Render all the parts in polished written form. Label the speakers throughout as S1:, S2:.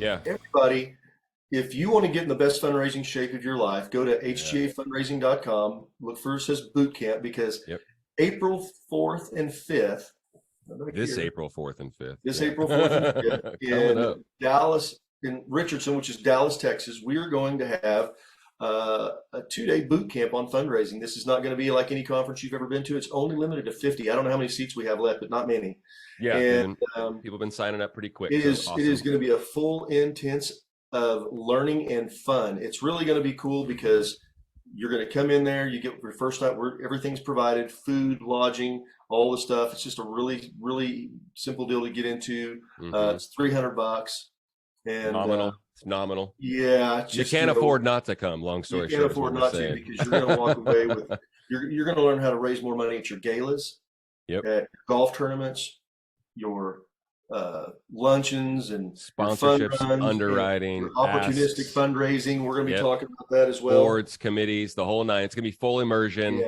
S1: everybody, if you want to get in the best fundraising shape of your life, go to hgafundraising.com. Look for it says boot camp, because April 4th and 5th,
S2: April 4th and 5th.
S1: April 4th and 5th in Dallas, in Richardson, which is Dallas, Texas, we are going to have a 2-day boot camp on fundraising. This is not going to be like any conference you've ever been to. It's only limited to 50. I don't know how many seats we have left, but not many.
S2: Yeah, and people have been signing up pretty quick.
S1: It is going to be a full intense of learning and fun. It's really going to be cool because you're going to come in there, you get your first night where everything's provided, food, lodging, all the stuff. It's just a really, really simple deal to get into. It's $300 and
S2: nominal. It's nominal.
S1: Yeah.
S2: You can't afford not to come. Long story short.
S1: You can't afford not to, because you're going to walk away with, you're going to learn how to raise more money at your galas, at golf tournaments, your luncheons and
S2: sponsorships, underwriting,
S1: opportunistic fundraising. We're going to be talking about that as well.
S2: Boards, committees, the whole nine. It's going to be full immersion.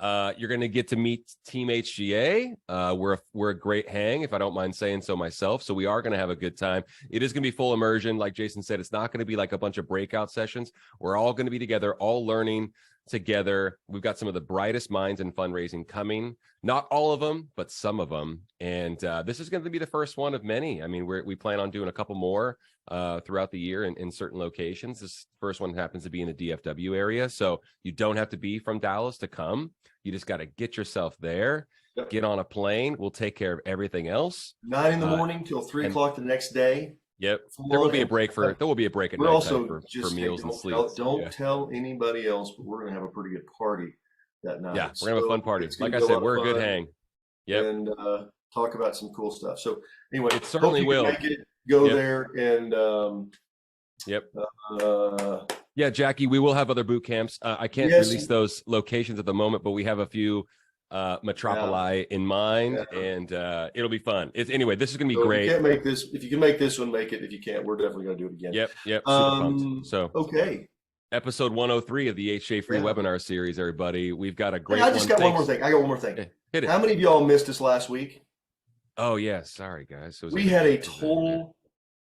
S2: You're going to get to meet Team HGA. We're a great hang, if I don't mind saying so myself. So we are going to have a good time. It is going to be full immersion. Like Jason said, it's not going to be like a bunch of breakout sessions. We're all going to be together, all learning together. We've got some of the brightest minds in fundraising coming. Not all of them, but some of them. And this is going to be the first one of many. I mean, we plan on doing a couple more throughout the year in certain locations. This first one happens to be in the DFW area. So you don't have to be from Dallas to come. You just got to get yourself there, get on a plane. We'll take care of everything else.
S1: 9 in the morning till 3 o'clock the next day.
S2: There will be a break at night for meals and sleep.
S1: Don't tell anybody else, but we're going to have a pretty good party that night.
S2: Yeah, we're going to have a fun party. Like I said, we're a good hang.
S1: And talk about some cool stuff. So anyway,
S2: it certainly will.
S1: Go there and
S2: Jackie, we will have other boot camps. I can't release those locations at the moment, but we have a few metropoli in mind, and it'll be fun. Anyway, this is going to be great.
S1: If you can't make this, if you can make this one, make it. If you can't, we're definitely going to do it again.
S2: Super pumped. So episode 103 of the HJ Free webinar series, everybody. We've got a great one.
S1: I got one more thing. Hit it. How many of y'all missed us last week?
S2: Oh yeah, sorry guys.
S1: We had a total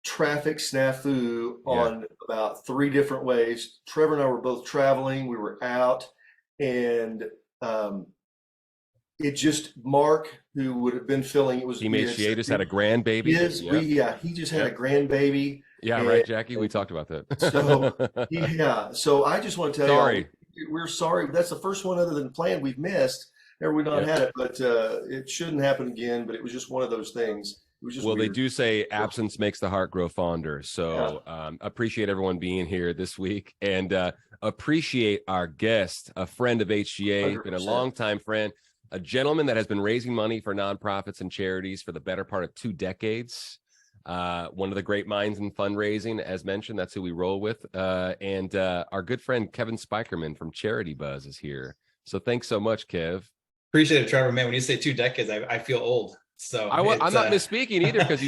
S1: traffic snafu on about 3 different ways. Trevor and I were both traveling. We were out, and it just Mark, who would have been filling,
S2: Team HGA just had a grandbaby.
S1: He just had a grandbaby.
S2: Yeah, right, Jackie. We talked about that.
S1: So I just want to tell you, we're sorry. That's the first one other than planned we've missed. We've not had it, but it shouldn't happen again. But it was just one of those things. It was just weird. They
S2: do say absence makes the heart grow fonder. So appreciate everyone being here this week, and appreciate our guest, a friend of HGA, 100%. Been a longtime friend, a gentleman that has been raising money for nonprofits and charities for the better part of 2 decades. One of the great minds in fundraising, as mentioned. That's who we roll with. And our good friend Kevin Spykerman from Charitybuzz is here. So thanks so much, Kev.
S3: Appreciate it, Trevor. Man, when you say 2 decades, I feel old. So
S2: I'm not misspeaking either, because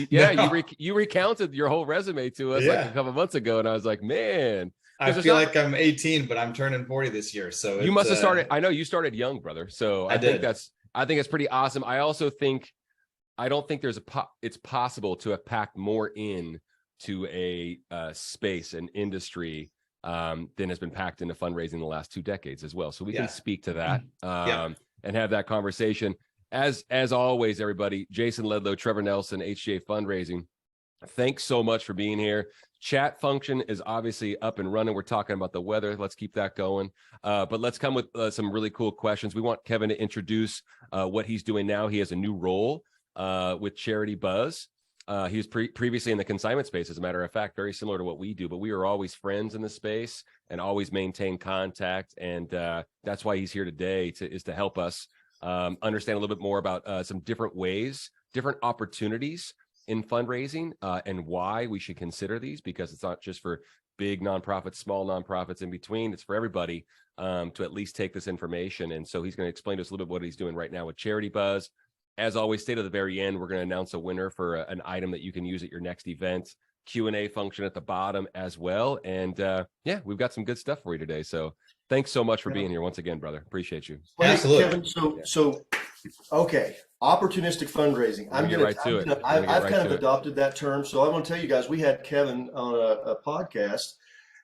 S2: you recounted your whole resume to us like a couple months ago, and I was like, man,
S3: I feel like I'm 18, but I'm turning 40 this year. So
S2: you must have started. I know you started young, brother. So I think it's pretty awesome. I also think I don't think it's possible to have packed more in to a space, an industry than has been packed into fundraising in the last 2 decades as well. So we can speak to that and have that conversation. As always, everybody, Jason Ledlow, Trevor Nelson, HGA Fundraising, thanks so much for being here. Chat function is obviously up and running. We're talking about the weather. Let's keep that going. But let's come with some really cool questions. We want Kevin to introduce what he's doing now. He has a new role with Charitybuzz. He was previously in the consignment space, as a matter of fact, very similar to what we do, but we were always friends in the space and always maintain contact. And that's why he's here today, is to help us understand a little bit more about some different ways, different opportunities in fundraising, and why we should consider these, because it's not just for big nonprofits, small nonprofits in between. It's for everybody to at least take this information. And so he's going to explain to us a little bit what he's doing right now with Charitybuzz. As always, stay to the very end. We're going to announce a winner for an item that you can use at your next event. Q&A function at the bottom as well. And we've got some good stuff for you today. So thanks so much for being here once again, brother. Appreciate you.
S1: Absolutely. Kevin, so Okay, opportunistic fundraising. I've kind of adopted that term. So I want to tell you guys, we had Kevin on a podcast,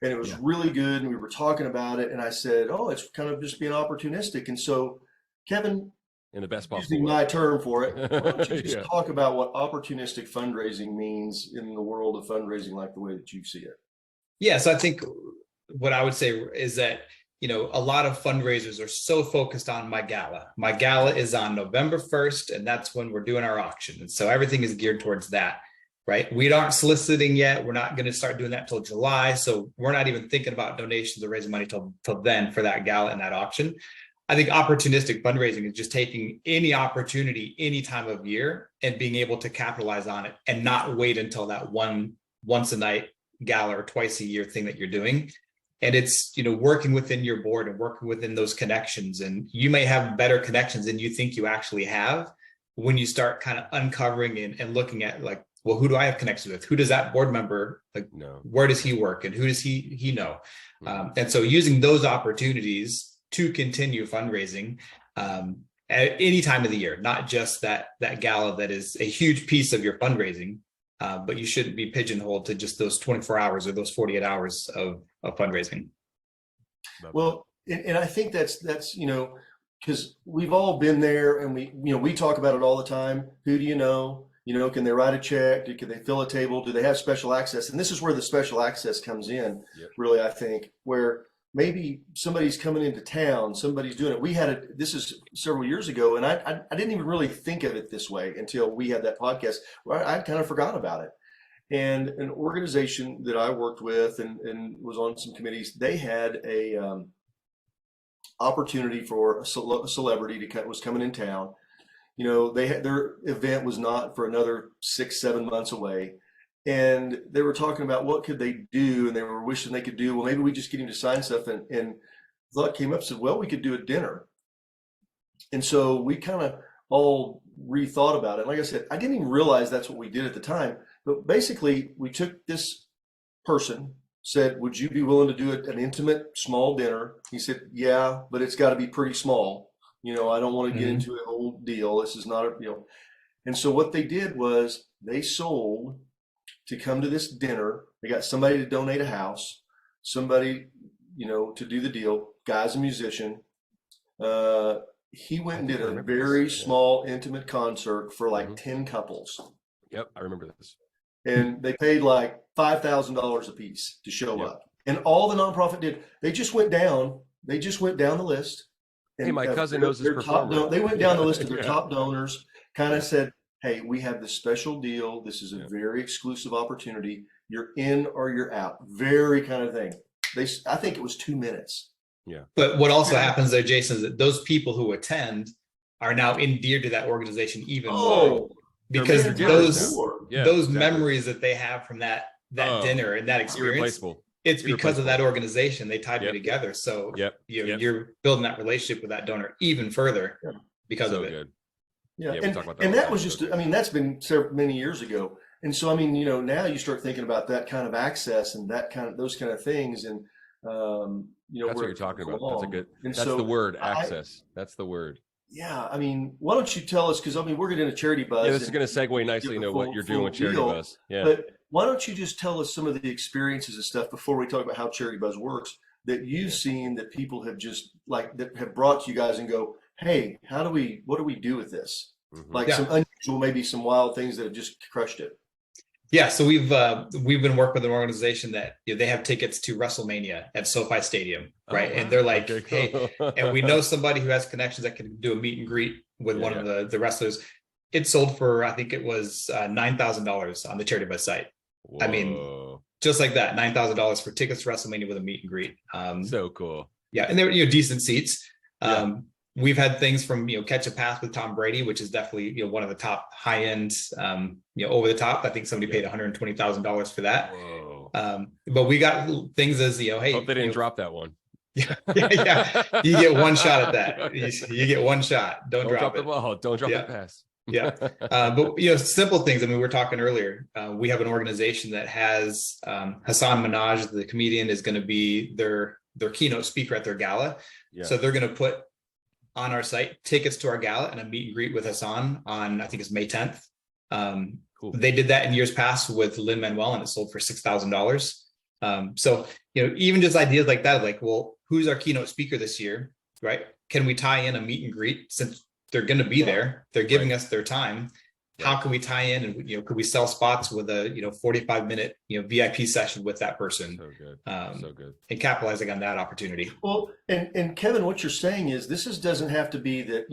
S1: and it was really good. And we were talking about it, and I said, "Oh, it's kind of just being opportunistic." And so, Kevin,
S2: in the best possible
S1: using
S2: way.
S1: my term for it, why don't you just talk about what opportunistic fundraising means in the world of fundraising, like the way that you see it?
S3: Yeah, so I think what I would say is that, you know, a lot of fundraisers are so focused on my gala. My gala is on November 1st, and that's when we're doing our auction. And so everything is geared towards that, right? We aren't soliciting yet. We're not going to start doing that till July. So we're not even thinking about donations or raising money till then for that gala and that auction. I think opportunistic fundraising is just taking any opportunity, any time of year, and being able to capitalize on it and not wait until that once a night gala or twice a year thing that you're doing. And it's, you know, working within your board and working within those connections. And you may have better connections than you think you actually have when you start kind of uncovering and looking at, like, well, who do I have connections with? Who does that board member, like, where does he work and who does he know? And so using those opportunities to continue fundraising at any time of the year, not just that gala that is a huge piece of your fundraising, but you shouldn't be pigeonholed to just those 24 hours or those 48 hours of fundraising.
S1: Well, and I think that's, you know, because we've all been there, and we talk about it all the time. Who do you know? You know, can they write a check? Can they fill a table? Do they have special access? And this is where the special access comes in, really, I think, where maybe somebody's coming into town, somebody's doing it. This is several years ago, and I didn't even really think of it this way until we had that podcast where I kind of forgot about it. And an organization that I worked with and was on some committees, they had a opportunity for a celebrity was coming in town. You know, their event was not for another 6-7 months away. And they were talking about what could they do, and they were wishing they could do, well, maybe we just get him to sign stuff. And thought came up and said, well, we could do a dinner. And so we kind of all rethought about it. Like I said, I didn't even realize that's what we did at the time. But basically, we took this person, said, would you be willing to do an intimate, small dinner? He said, yeah, but it's got to be pretty small. You know, I don't want to get into a whole deal. This is not a, you know. And so what they did was they sold to come to this dinner. They got somebody to donate a house, somebody, you know, to do the deal. Guy's a musician. He went and did a very small, intimate concert for like 10 couples.
S2: Yep, I remember this.
S1: And they paid like $5,000 a piece to show up. And all the nonprofit did, they just went down the list. And
S2: hey, my cousin knows this performer.
S1: They went down the list of their top donors, kind of said, hey, we have this special deal. This is a very exclusive opportunity. You're in or you're out. Very kind of thing. I think it was 2 minutes.
S2: Yeah.
S3: But what also happens there, Jason, is that those people who attend are now endeared to that organization even more. Because those memories that they have from that dinner and that experience, it's because of that organization. They tied me together. So you're building that relationship with that donor even further because of it.
S2: Good.
S1: Yeah, and that was just, I mean, that's been many years ago. And so, I mean, you know, now you start thinking about that kind of access and those kind of things. And, you know,
S2: that's what you're talking about. That's a good, that's the word, access. That's the word.
S1: Yeah. I mean, why don't you tell us, because I mean, we're getting a Charitybuzz.
S2: Yeah, this is going to segue nicely into what you're doing with Charitybuzz. Yeah.
S1: But why don't you just tell us some of the experiences and stuff before we talk about how Charitybuzz works that you've seen that people have just that have brought to you guys and go, hey, what do we do with this? Like some unusual, maybe some wild things that have just crushed it.
S3: Yeah, so we've been working with an organization that they have tickets to WrestleMania at SoFi Stadium, right? And they're like, hey, and we know somebody who has connections that can do a meet and greet with one of the wrestlers. It sold for, I think it was $9,000 on the Charitybuzz site. Whoa. I mean, just like that, $9,000 for tickets to WrestleMania with a meet and greet.
S2: So cool.
S3: Yeah, and they were decent seats. We've had things from Catch a Pass with Tom Brady, which is definitely one of the top high end over the top. I think somebody paid $120,000 for that. Whoa. But we got things as hey,
S2: hope they didn't drop that one.
S3: Yeah. You get one shot at that. You get one shot. Don't drop
S2: the ball. Don't drop the pass.
S3: But simple things. I mean, we were talking earlier. We have an organization that has Hassan Minaj, the comedian, is going to be their keynote speaker at their gala. So they're going to put on our site tickets to our gala and a meet and greet with us on I think it's May 10th.
S2: Cool.
S3: They did that in years past with Lin-Manuel and it sold for $6,000. So, even just ideas like that, like, well, who's our keynote speaker this year, right? Can we tie in a meet and greet since they're going to be there? They're giving us their time. How can we tie in and, could we sell spots with a, 45-minute, VIP session with that person?
S2: So good. So good.
S3: And capitalizing on that opportunity.
S1: Well, and Kevin, what you're saying is doesn't have to be that,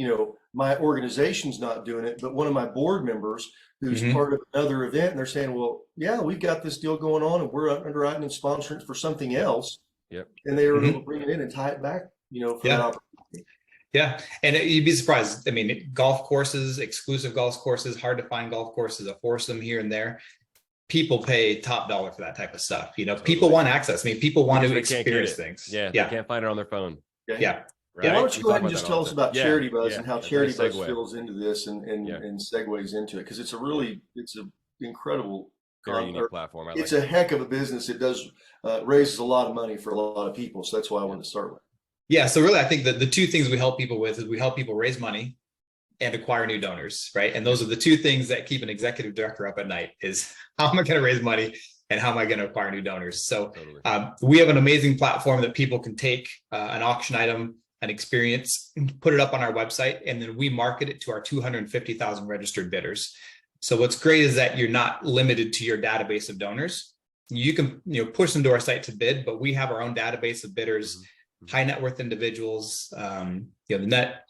S1: my organization's not doing it, but one of my board members who's part of another event, and they're saying, well, yeah, we've got this deal going on and we're underwriting and sponsoring for something else.
S2: Yep.
S1: And they were able to bring it in and tie it back, for that opportunity.
S3: Yeah. And you'd be surprised. I mean, golf courses, exclusive golf courses, hard to find golf courses, a foursome here and there. People pay top dollar for that type of stuff. People want access. I mean, people want to experience things.
S2: Yeah. They can't find it on their phone.
S3: Yeah.
S1: Right. Why don't you go ahead and just tell us about Charitybuzz and how Charitybuzz
S2: segue.
S1: fills into this and segues into it? Because it's an incredible,
S2: very unique platform.
S1: It's a heck of a business. It does raises a lot of money for a lot of people. So that's why I wanted to start with.
S3: Yeah. So really, I think that the two things we help people with is we help people raise money and acquire new donors, right? And those are the two things that keep an executive director up at night is how am I going to raise money and how am I going to acquire new donors? So we have an amazing platform that people can take an auction item, an experience, put it up on our website, and then we market it to our 250,000 registered bidders. So what's great is that you're not limited to your database of donors. You can push them to our site to bid, but we have our own database of bidders, high net worth individuals. The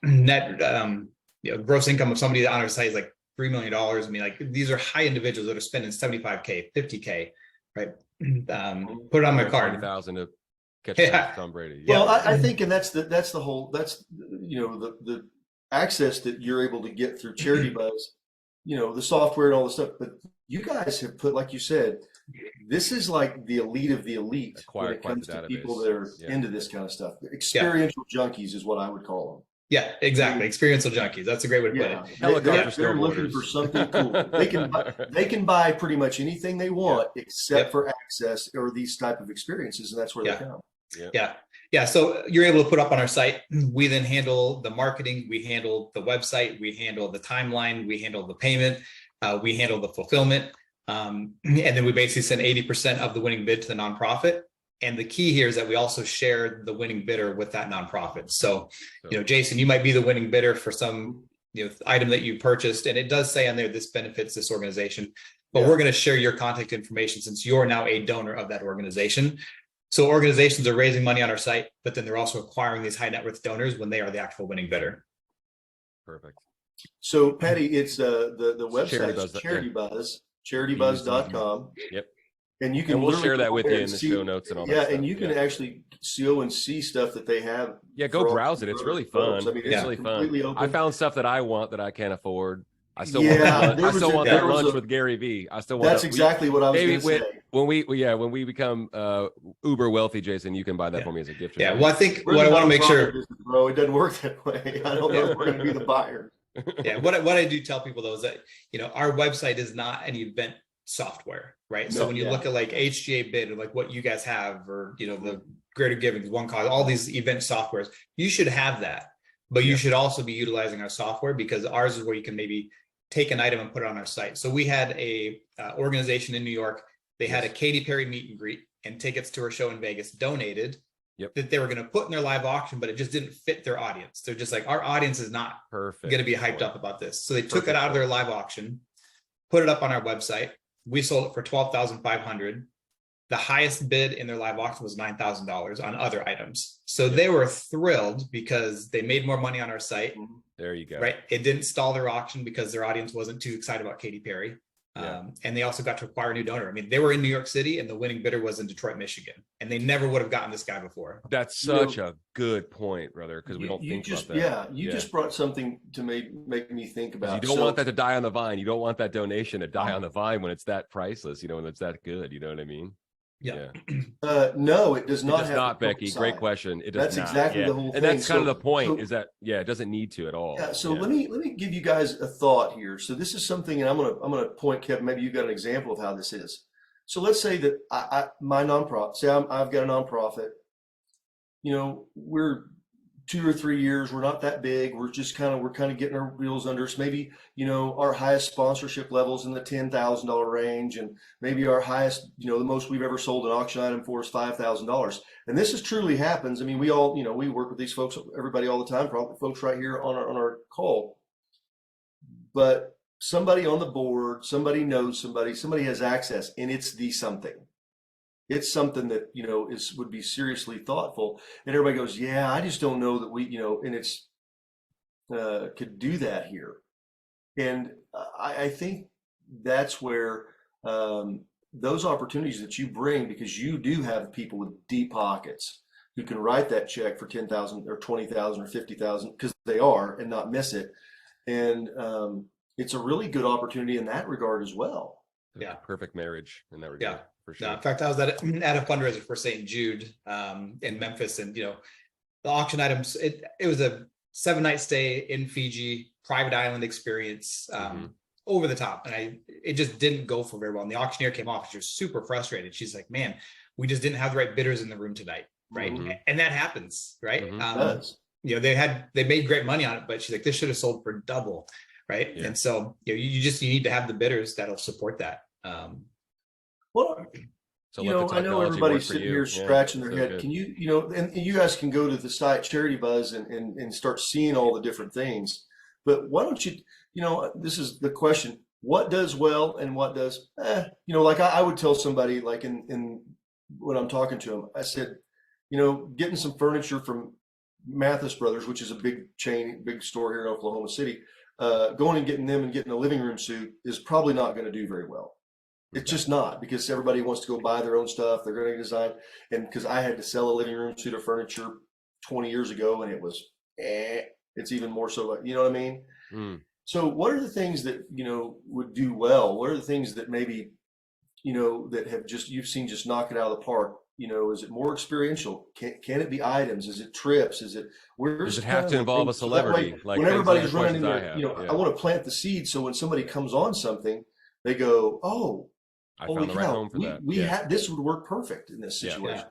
S3: net gross income of somebody on our site is like $3 million. I mean, like these are high individuals that are spending 75K, 50K, right? Put it on my card.
S2: 20,000 to catch Tom Brady.
S1: Well, I think, and that's the access that you're able to get through Charitybuzz, the software and all the stuff. But you guys have put, like you said, this is like the elite of the elite when it comes to people that are into this kind of stuff. Experiential junkies is what I would call them.
S3: Yeah, exactly. Experiential junkies. That's a great way to put
S1: it. They're looking for something cool. They can buy pretty much anything they want except for access or these type of experiences, and that's where they come.
S3: Yeah. So you're able to put up on our site. We then handle the marketing. We handle the website. We handle the timeline. We handle the payment. We handle the fulfillment. And then we basically send 80% of the winning bid to the nonprofit. And the key here is that we also share the winning bidder with that nonprofit. So, Jason, you might be the winning bidder for some item that you purchased, and it does say on there, this benefits this organization, but we're going to share your contact information since you're now a donor of that organization. So organizations are raising money on our site, but then they're also acquiring these high net worth donors when they are the actual winning bidder.
S2: Perfect.
S1: So Patty, it's the website is Charitybuzz, charitybuzz.com.
S2: Yep.
S1: And you can
S2: we'll share that with you in the show notes and all that.
S1: Yeah,
S2: stuff.
S1: And you can actually go and see stuff that they have.
S2: Yeah, go browse it. It's really fun. I mean, it's really fun.
S1: Open.
S2: I found stuff that I want that I can't afford. I still want that lunch with Gary Vee. I still want
S1: that's exactly what I was going to say.
S2: When we become uber wealthy, Jason, you can buy that for me as a gift.
S3: Yeah, well, I think what I want to make sure,
S1: bro, it doesn't work that way. I don't know if we're going to be the buyer.
S3: Yeah, what I do tell people though is that our website is not an event software, right? So when you look at like HGA Bid or like what you guys have, or the Greater Giving, One Cause, all these event softwares, you should have that, but you should also be utilizing our software because ours is where you can maybe take an item and put it on our site. So we had a organization in New York. They had a Katy Perry meet and greet and tickets to her show in Vegas donated that they were going to put in their live auction, but it just didn't fit their audience. They're just like, our audience is not going to be hyped up about this. So they took it out of their live auction, put it up on our website. We sold it for $12,500. The highest bid in their live auction was $9,000 on other items. So they were thrilled because they made more money on our site.
S2: There you go.
S3: Right. It didn't stall their auction because their audience wasn't too excited about Katy Perry. And they also got to acquire a new donor. I mean, they were in New York City and the winning bidder was in Detroit, Michigan, and they never would have gotten this guy before.
S2: That's such a good point, brother, because we don't think about that.
S1: Yeah, you just brought something to make me think about.
S2: You don't want that to die on the vine. You don't want that donation to die on the vine when it's that priceless, when it's that good. You know what I mean?
S3: Yeah.
S1: No, it does not.
S2: It does not, Becky. Great question. It does
S1: That's
S2: not.
S1: Exactly the whole thing.
S2: And that's kind of the point is that, it doesn't need to at all.
S1: Yeah. So let me give you guys a thought here. So this is something, and I'm gonna point, Kevin, maybe you've got an example of how this is. So let's say that my nonprofit, I've got a nonprofit, we're 2 or 3 years. We're not that big. We're kind of getting our wheels under us. Maybe, our highest sponsorship levels in the $10,000 range, and maybe our highest, the most we've ever sold an auction item for is $5,000. And this is truly happens. I mean, we all, we work with these folks, everybody all the time, probably folks right here on our call. But somebody on the board, somebody knows somebody has access, and it's the something. It's something that, would be seriously thoughtful. And everybody goes, yeah, I just don't know that we, and it's could do that here. And I think that's where those opportunities that you bring, because you do have people with deep pockets who can write that check for 10,000 or 20,000 or 50,000, because they are, and not miss it. And it's a really good opportunity in that regard as well.
S2: Yeah, perfect marriage in that regard.
S3: Yeah.
S2: For sure.
S3: No, in fact, I was at a fundraiser for St. Jude in Memphis, and the auction items. It was a 7-night stay in Fiji, private island experience, over the top, and it just didn't go for very well. And the auctioneer came off; she was super frustrated. She's like, "Man, we just didn't have the right bidders in the room tonight, right?" And that happens, right? They made great money on it, but she's like, "This should have sold for double." Right. Yeah. And so you need to have the bidders that'll support that.
S1: Well, I know everybody's sitting here scratching their head. Good. Can you, and you guys can go to the site Charitybuzz and start seeing all the different things. But why don't you, this is the question: what does well and what does, like I would tell somebody, like in when I'm talking to them, I said, getting some furniture from Mathis Brothers, which is a big chain, big store here in Oklahoma City, going and getting them and getting a living room suite is probably not going to do very well. It's just not, because everybody wants to go buy their own stuff. They're going to design. And because I had to sell a living room suite of furniture 20 years ago, and it was, it's even more so, you know what I mean? So what are the things that, would do well? What are the things that maybe, that have you've seen just knock it out of the park? Is it more experiential? Can it be items? Is it trips? Does it
S2: have to involve a celebrity?
S1: Like when everybody's running in there, I want to plant the seed. So when somebody comes on something, they go, oh,
S2: I found the right home for that.
S1: We had this would work perfect in this situation.
S3: Yeah.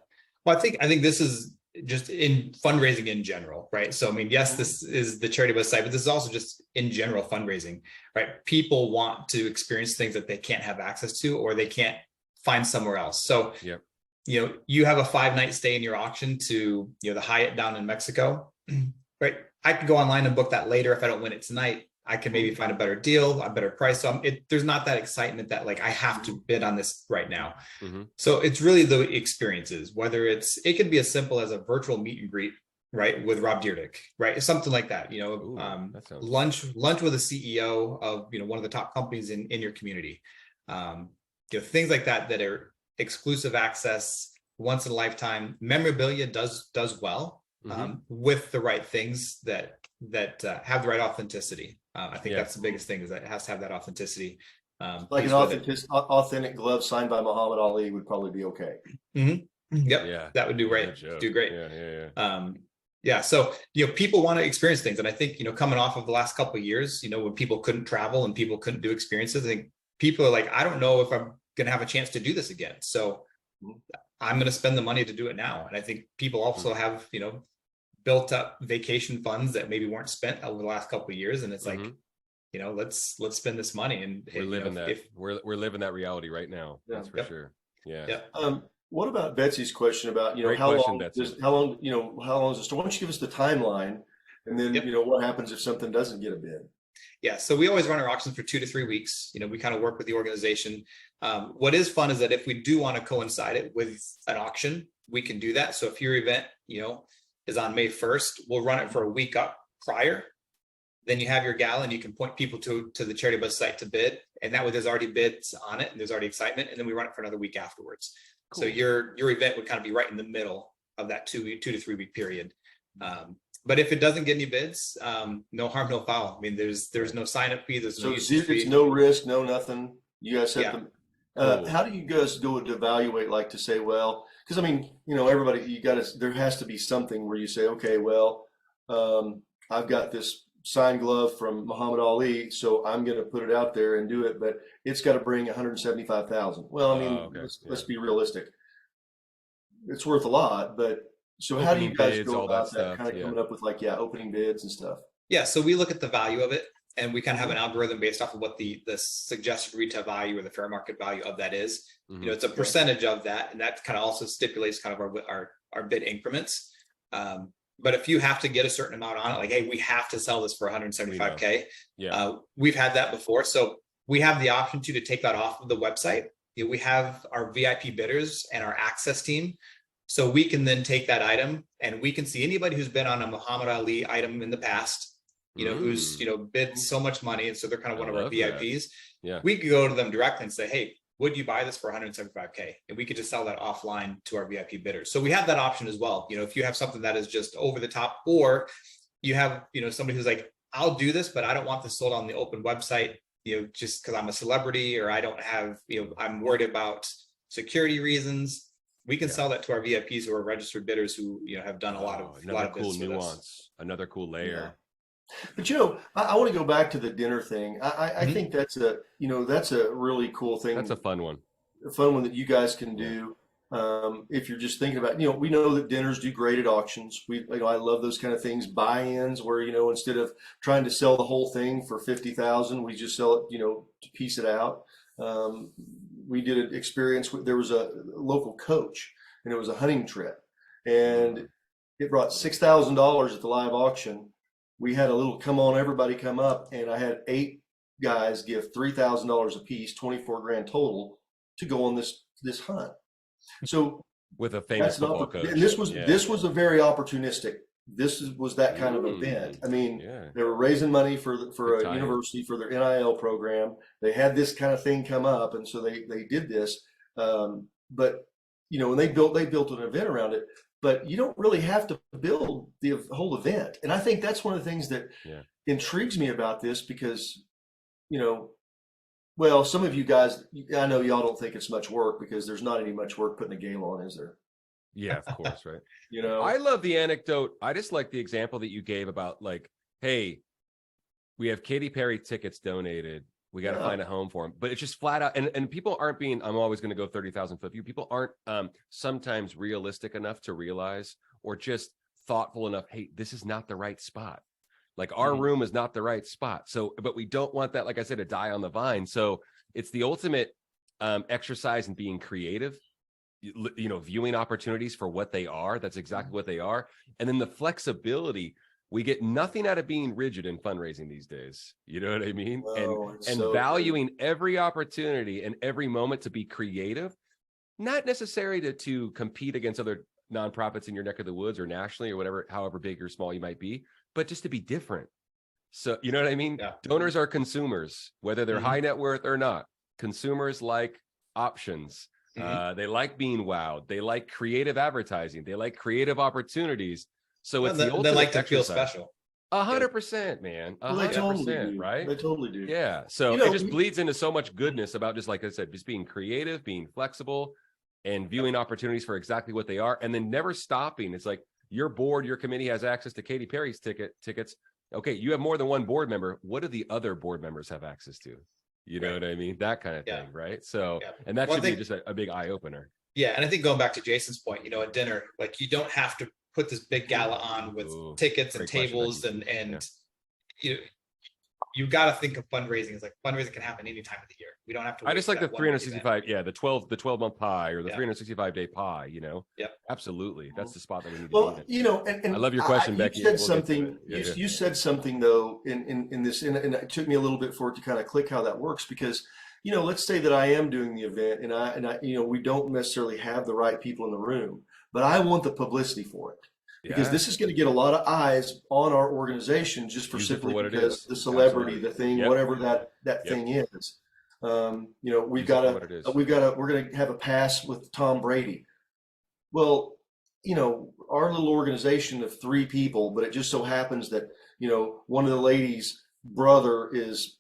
S3: Well, I think this is just in fundraising in general, right? So I mean, yes, this is the Charitybuzz site, but this is also just in general fundraising, right? People want to experience things that they can't have access to, or they can't find somewhere else. So you have a 5-night stay in your auction to the Hyatt down in Mexico, right? I could go online and book that later. If I don't win it tonight, I can maybe find a better deal, a better price. So there's not that excitement that like I have to bid on this right now. So it's really the experiences, whether it can be as simple as a virtual meet and greet, right, with Rob Dyrdek, right, something like that. That lunch with a CEO of one of the top companies in your community. Things like that are exclusive access, once in a lifetime. Memorabilia does well with the right things that have the right authenticity. I think that's the biggest thing, is that it has to have that authenticity.
S1: Like an authentic glove signed by Muhammad Ali would probably be okay.
S3: Yep. Yeah. That would do great. So, people want to experience things. And I think, coming off of the last couple of years, when people couldn't travel and people couldn't do experiences, I think people are like, I don't know if I'm going to have a chance to do this again. So I'm going to spend the money to do it now. And I think people also have, built up vacation funds that maybe weren't spent over the last couple of years, and it's like, let's spend this money. And
S2: we're living we're living that reality right now. That's for sure.
S1: What about Betsy's question about how long is this? Why don't you give us the timeline, and then what happens if something doesn't get a bid?
S3: Yeah, so we always run our auctions for 2 to 3 weeks. We kind of work with the organization. What is fun is that if we do want to coincide it with an auction, we can do that. So if your event, is on May 1st, we'll run it for a week up prior. Then you have your gala, and you can point people to the Charitybuzz site to bid. And that way there's already bids on it, and there's already excitement. And then we run it for another week afterwards. Cool. So your event would kind of be right in the middle of that 2 to 3 week period. But if it doesn't get any bids, no harm, no foul. I mean, there's no sign up fee. There's no usage fee.
S1: It's no risk, no nothing. You guys set them. How do you guys go to evaluate, like to say, well, because I mean, everybody, there has to be something where you say, okay, well, I've got this signed glove from Muhammad Ali, so I'm going to put it out there and do it, but it's got to bring 175,000. Well, I mean, let's be realistic. It's worth a lot, but So how do you
S2: Opening
S1: guys
S2: bids,
S1: go
S2: all that
S1: about that,
S2: stuff.
S1: kind of
S2: Yeah.
S1: coming up with like, opening bids and stuff?
S3: Yeah, so we look at the value of it, and we kind of have an algorithm based off of what the suggested retail value or the fair market value of that is.
S2: Mhm.
S3: You know, it's a percentage of that, and that kind of also stipulates kind of our bid increments. But if you have to get a certain amount on it, like, hey, we have to sell this for 175K.
S2: Yeah.
S3: We've had that before, so we have the option to take that off of the website. You know, we have our VIP bidders and our access team. So we can then take that item and we can see anybody who's been on a Muhammad Ali item in the past, you know, who's, you know, bid so much money. And so they're kind of one of our VIPs.
S2: Yeah.
S3: We could go to them directly and say, hey, would you buy this for 175K? And we could just sell that offline to our VIP bidders. So we have that option as well. You know, if you have something that is just over the top, or you have, you know, somebody who's like, I'll do this, but I don't want this sold on the open website, you know, just because I'm a celebrity, or I don't have, you know, I'm worried about security reasons. We can sell that to our VIPs who are registered bidders who, you know, have done a lot of
S2: cool nuance, another cool layer.
S1: But, you know, I want to go back to the dinner thing. I think that's a, you know, that's a really cool thing.
S2: That's a fun one.
S1: A fun one that you guys can do. If you're just thinking about, you know, we know that dinners do great at auctions. You know, I love those kind of things, buy-ins where, you know, instead of trying to sell the whole thing for 50,000, we just sell it, you know, to piece it out. We did an experience with, there was a local coach, and it was a hunting trip, and it brought $6,000 at the live auction. We had a little come on, everybody come up, and I had 8 guys give $3,000 a piece, 24 grand total, to go on this hunt. So
S2: with a famous football coach,
S1: and this was a very opportunistic. This was that kind of event. I mean, they were raising money for a university for their NIL program. They had this kind of thing come up, and so they did this. But you know, when they built an event around it. But you don't really have to build the whole event, and I think that's one of the things that intrigues me about this, because, you know, well, some of you guys, I know y'all don't think it's much work, because there's not any much work putting a gala on, is there?
S2: Yeah, of course, right.
S1: You know,
S2: I love the anecdote. I just like the example that you gave about, like, hey, we have Katy Perry tickets donated. We got to find a home for them. But it's just flat out. And people aren't being, I'm always going to go 30,000 foot view. People aren't sometimes realistic enough to realize, or just thoughtful enough, hey, this is not the right spot. Like, our room is not the right spot. So, but we don't want that, like I said, to die on the vine. So it's the ultimate exercise in being creative, you know, viewing opportunities for what they are. That's exactly what they are. And then the flexibility. We get nothing out of being rigid in fundraising these days. You know what I mean? And valuing every opportunity and every moment to be creative, not necessarily to compete against other nonprofits in your neck of the woods or nationally or whatever, however big or small you might be, but just to be different. So, you know what I mean? Yeah. Donors are consumers, whether they're high net worth or not. Consumers like options. They like being wowed. They like creative advertising. They like creative opportunities. So it's the ultimate
S3: they like to
S2: exercise.
S3: feel special.
S2: 100%, man. 100%, right?
S1: They totally do.
S2: Yeah. So, you know, it just bleeds into so much goodness about, just like I said, just being creative, being flexible, and viewing opportunities for exactly what they are, and then never stopping. It's like, your board, your committee has access to Katy Perry's tickets. Okay, you have more than one board member. What do the other board members have access to? You know what I mean? That kind of thing, right? So, and that should be just a big eye opener.
S3: Yeah, and I think going back to Jason's point, you know, at dinner, like, you don't have to put this big gala on with tickets and tables and you got to think of fundraising as like, fundraising can happen any time of the year. We don't have to.
S2: I just like the 365, the 12 month pie, or the 365 day pie. You know, absolutely, that's the spot that we need to be in.
S1: You know, and
S2: I love your question, Becky.
S1: You said something. You said something though in this, and it took me a little bit for it to kind of click how that works, because, you know, let's say that I am doing the event, and I, you know, we don't necessarily have the right people in the room, but I want the publicity for it. Because this is going to get a lot of eyes on our organization, just for simply because the celebrity, the thing, whatever that thing is. You know, we're going to have a pass with Tom Brady. Well, you know, our little organization of 3 people, but it just so happens that, you know, one of the ladies' brother is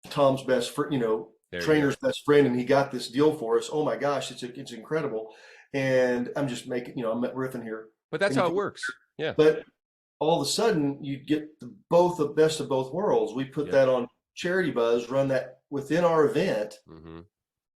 S1: Tom's best friend, you know, trainer's best friend, and he got this deal for us. Oh my gosh, it's incredible. And I'm just making, you know, I'm riffing here.
S2: But that's how it works. Yeah.
S1: But all of a sudden, you get the best of both worlds. We put that on Charitybuzz, run that within our event,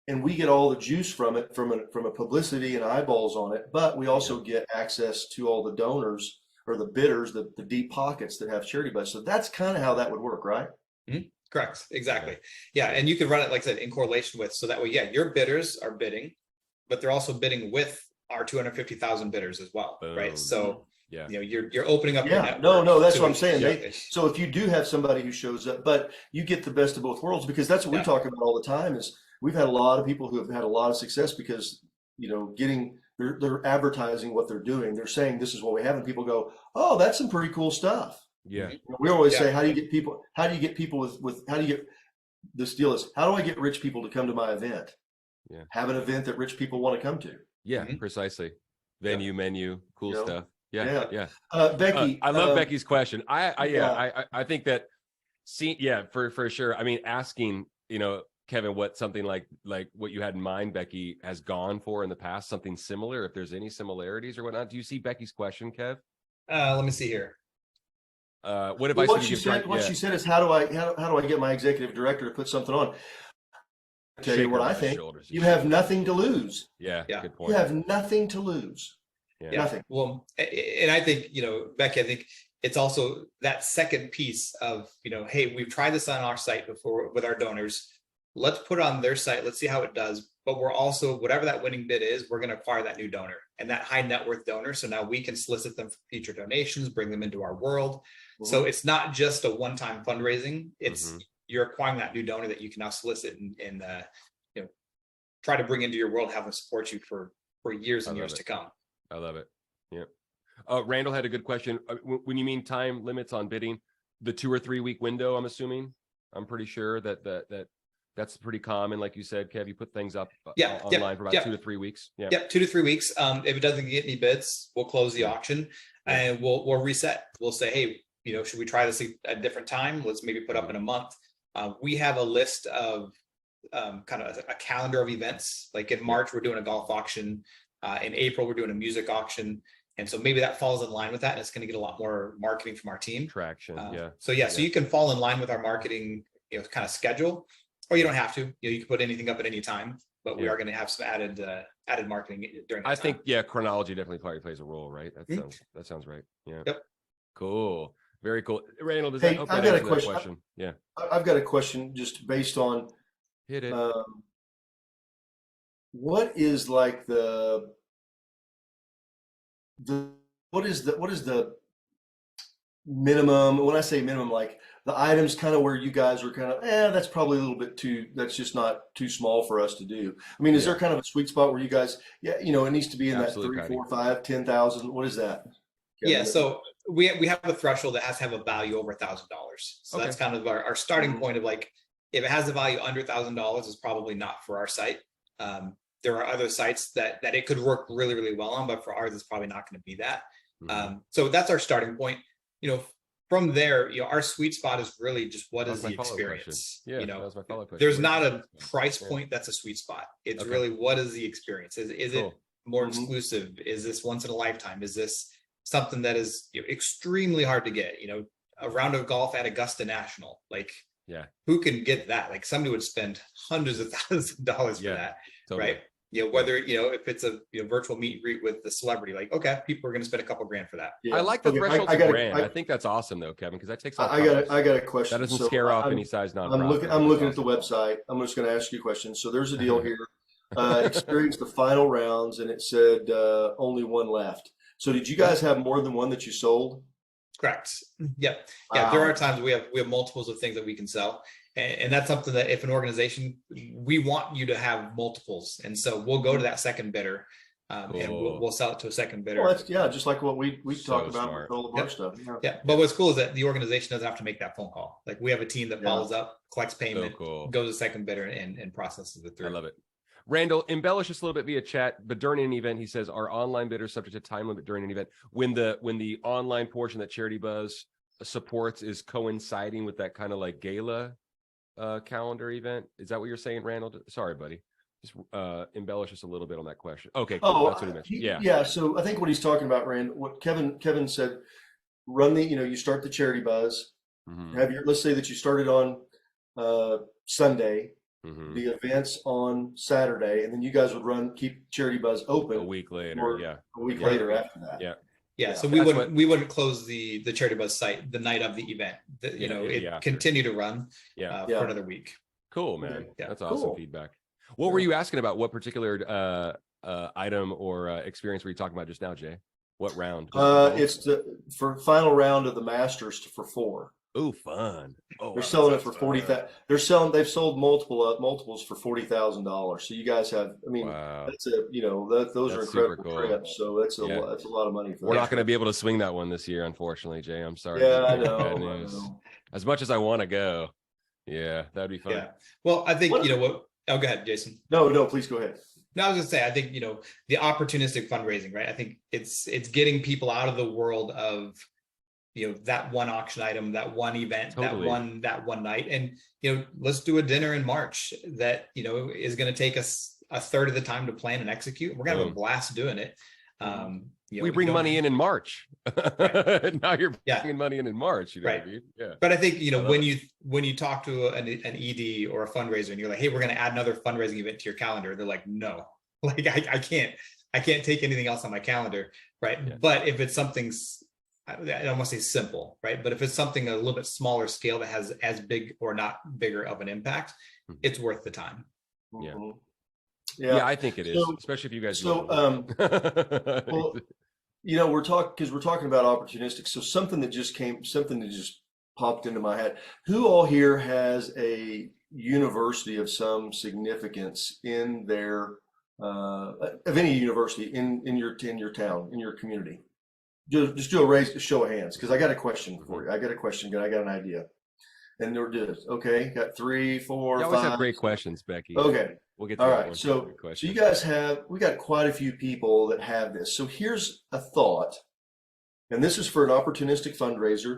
S1: and we get all the juice from it, from a publicity and eyeballs on it, but we also get access to all the donors or the bidders, the deep pockets that have Charitybuzz. So that's kind of how that would work, right?
S3: Mm-hmm. Correct. Exactly. Yeah. And you can run it, like I said, in correlation with, so that way, yeah, your bidders are bidding, but they're also bidding with our 250,000 bidders as well.
S2: Boom.
S3: Right. So,
S2: yeah,
S3: you know, you're opening up.
S1: Yeah, no, that's what I'm saying. So if you do have somebody who shows up, but you get the best of both worlds, because that's what we talk about all the time, is we've had a lot of people who have had a lot of success because, you know, they're advertising what they're doing. They're saying, this is what we have. And people go, oh, that's some pretty cool stuff.
S2: Yeah.
S1: We always say, how do you get people this deal is, how do I get rich people to come to my event?
S2: Yeah.
S1: Have an event that rich people want to come to.
S2: Yeah, precisely. Venue, menu, cool stuff. Yeah.
S1: Becky,
S2: I love Becky's question. I think that, for sure. I mean, asking, you know, Kevin, what something like what you had in mind, Becky, has gone for in the past, something similar, if there's any similarities or whatnot. Do you see Becky's question, Kev?
S3: Let me see here.
S2: What advice
S1: what she said is, how do I get my executive director to put something on? I'll tell you what I think. You have nothing to lose.
S2: Yeah, good point.
S1: You have nothing to lose.
S3: Yeah.
S1: Nothing.
S3: Well, and I think, you know, Becky, I think it's also that second piece of, you know, hey, we've tried this on our site before with our donors. Let's put it on their site. Let's see how it does. But we're also, whatever that winning bid is, we're going to acquire that new donor and that high net worth donor. So now we can solicit them for future donations, bring them into our world. Mm-hmm. So it's not just a one-time fundraising. It's you're acquiring that new donor that you can now solicit and you know, try to bring into your world, have them support you for years and years to come.
S2: I love it. Yeah. Randall had a good question. When you mean time limits on bidding, the 2 or 3 week window, I'm assuming. I'm pretty sure that's pretty common. Like you said, Kev, you put things up online for about 2 to 3 weeks. Yeah. 2
S3: to 3 weeks. If it doesn't get any bids, we'll close the auction and we'll reset. We'll say, hey, you know, should we try this at a different time? Let's maybe put up in a month. We have a list of kind of a calendar of events. Like in March, we're doing a golf auction. In April, we're doing a music auction. And so maybe that falls in line with that. And it's going to get a lot more marketing from our team.
S2: Traction.
S3: So you can fall in line with our marketing, you know, kind of schedule, or you don't have to. You know, you can put anything up at any time, but we are going to have some added marketing during that time.
S2: Think, chronology definitely probably plays a role, right? That sounds right. Yeah. Yep. Cool. Very cool. Randall, does that
S1: I've got a
S2: question?
S1: Yeah. I've got a question just based on
S2: hit it.
S1: What is like what is the minimum? When I say minimum, like the items kind of where you guys are kind of, that's probably a little bit too, that's just not too small for us to do. I mean, is there kind of a sweet spot where you guys, you know, it needs to be in
S2: Absolutely,
S1: that 3, 4, 5, 10,000. What is that?
S3: So we have a threshold that has to have a value over $1,000. So that's kind of our starting point of like, if it has a value under $1,000, it's probably not for our site. There are other sites that it could work really, really well on, but for ours, it's probably not going to be that. So that's our starting point. You know, from there, you know, our sweet spot is really just what is the experience.
S2: Yeah,
S3: you know,
S2: that was my follow-up question.
S3: There's not a price point that's a sweet spot. It's really what is the experience? Is it more exclusive? Is this once in a lifetime? Is this something that is, you know, extremely hard to get? You know, a round of golf at Augusta National, like, who can get that? Like somebody would spend hundreds of thousands of dollars for that, right? You know, whether, you know, if it's a virtual meet and greet with the celebrity, like, okay, people are going to spend a couple grand for that.
S2: I like the threshold to brand. I think that's awesome though, Kevin, because that takes.
S1: I got a question.
S2: That doesn't scare off any size nonprofit.
S1: I'm looking at the website. I'm just going to ask you a question. So there's a deal here. Experienced the final rounds, and it said only one left. So did you guys have more than one that you sold?
S3: Correct. Yeah. There are times we have multiples of things that we can sell. And that's something that if an organization, we want you to have multiples. And so we'll go to that second bidder and we'll sell it to a second bidder.
S1: Well, just like what we talk about with all of our stuff.
S3: But what's cool is that the organization doesn't have to make that phone call. Like we have a team that follows up, collects payment, goes to second bidder and processes it through.
S2: I love it. Randall, embellish us a little bit via chat, but during an event, he says, are online bidders subject to time limit during an event? When the online portion that Charitybuzz supports is coinciding with that kind of like gala calendar event, is that what you're saying, Randall? Sorry, buddy. Just embellish us a little bit on that question. Okay, cool. That's what he mentioned.
S1: Yeah. So I think what he's talking about, Rand, what Kevin said, you start the Charitybuzz, have let's say that you started on Sunday. the events on Saturday, and then you guys would keep Charitybuzz open
S2: a week later.
S1: A week later after that.
S3: Yeah, so we wouldn't close the Charitybuzz site the night of the event. Continue to run for another week.
S2: Cool, man. That's awesome feedback. What were you asking about? What particular item or experience were you talking about just now, Jay? What round?
S1: It's for final round of the Masters for 4.
S2: Oh, fun! Oh,
S1: they're selling it for 40,000. They've sold multiples for $40,000. So you guys have, I mean, that's those are incredible trips. So that's a lot of money for.
S2: We're not going to be able to swing that one this year, unfortunately, Jay. I'm sorry.
S1: Yeah, I know.
S2: As much as I want to go, that'd be fun.
S3: Yeah. Well, I think what. Oh, go ahead, Jason.
S1: No, please go ahead.
S3: No, I was gonna say, I think the opportunistic fundraising, right? I think it's getting people out of the world of that one auction item, that one event, that one night, and let's do a dinner in March that is going to take us a third of the time to plan and execute. We're gonna have a blast doing it.
S2: We bring money in March. Right. Now you're bringing money in March.
S3: Right.
S2: What I mean? Yeah.
S3: But I think when you talk to an ED or a fundraiser and you're like, hey, we're going to add another fundraising event to your calendar, they're like, no, like I can't take anything else on my calendar, right? Yeah. But if it's something, I don't want to say simple, right? But if it's something a little bit smaller scale that has as big or not bigger of an impact, it's worth the time.
S2: Yeah. Yeah, I think it is, especially if you guys.
S1: Well, we're talking about opportunistic. So something that just popped into my head. Who all here has a university of some significance in their of any university in your town, in your community? Just do a show of hands, because I got a question for you. I got an idea. And there it is. Okay, got 3, 4, 5.
S2: You always have great questions, Becky.
S1: Okay.
S2: We'll get to
S1: all right. So you guys we got quite a few people that have this. So here's a thought, and this is for an opportunistic fundraiser.